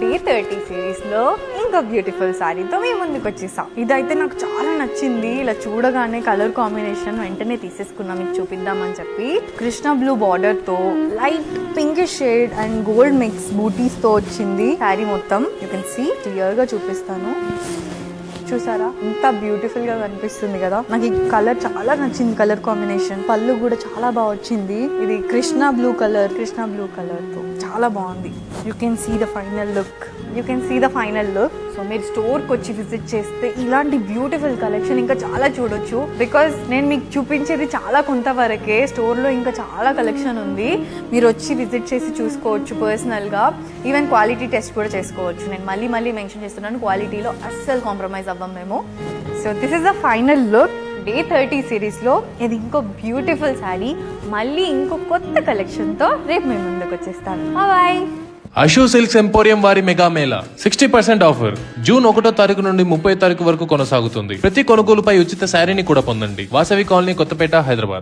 Day 30 series లో ఇంకా beautiful శారీతో మీ ముందుకు వచ్చేసా. ఇదైతే నాకు చాలా నచ్చింది. ఇలా చూడగానే కలర్ కాంబినేషన్ వెంటనే తీసేసుకున్నా మీకు చూపిద్దామని చెప్పి. కృష్ణ బ్లూ బార్డర్ తో light pink shade and gold mix booties తో వచ్చింది శారీ మొత్తం. యూ కెన్ సీ క్లియర్ గా చూపిస్తాను. చూసారా ఎంత బ్యూటిఫుల్ గా కనిపిస్తుంది కదా. నాకు ఈ కలర్ చాలా నచ్చింది. కలర్ కాంబినేషన్ పళ్ళు కూడా చాలా బాగా వచ్చింది. ఇది కృష్ణ బ్లూ కలర్ తో చాలా బాగుంది. You can see the final look. So మీరు స్టోర్కి వచ్చి విజిట్ చేస్తే ఇలాంటి బ్యూటిఫుల్ కలెక్షన్ ఇంకా చాలా చూడొచ్చు. బికాస్ నేను మీకు చూపించేది చాలా కొంతవరకే, స్టోర్లో ఇంకా చాలా కలెక్షన్ ఉంది. మీరు వచ్చి విజిట్ చేసి చూసుకోవచ్చు పర్సనల్గా. ఈవెన్ క్వాలిటీ టెస్ట్ కూడా చేసుకోవచ్చు. నేను మళ్ళీ మెన్షన్ చేస్తున్నాను, క్వాలిటీలో అస్సలు కాంప్రమైజ్ అవ్వం మేము. So this is the final look. Day 30 సిరీస్లో ఇది ఇంకో బ్యూటిఫుల్ శారీ. మళ్ళీ ఇంకో కొత్త కలెక్షన్తో రేపు మేము ముందుకు వచ్చేస్తాను. బాయ్. అషు సిల్క్స్ ఎంపోరియం వారి మెగా మేళా 60% ఆఫర్ జూన్ 1వ తారీఖు నుండి 30వ తారీఖు వరకు కొనసాగుతుంది. ప్రతి కొనుగోలుపై ఉచిత శారీని కూడా పొందండి. వాసవి కాలనీ, కొత్తపేట, హైదరాబాద్.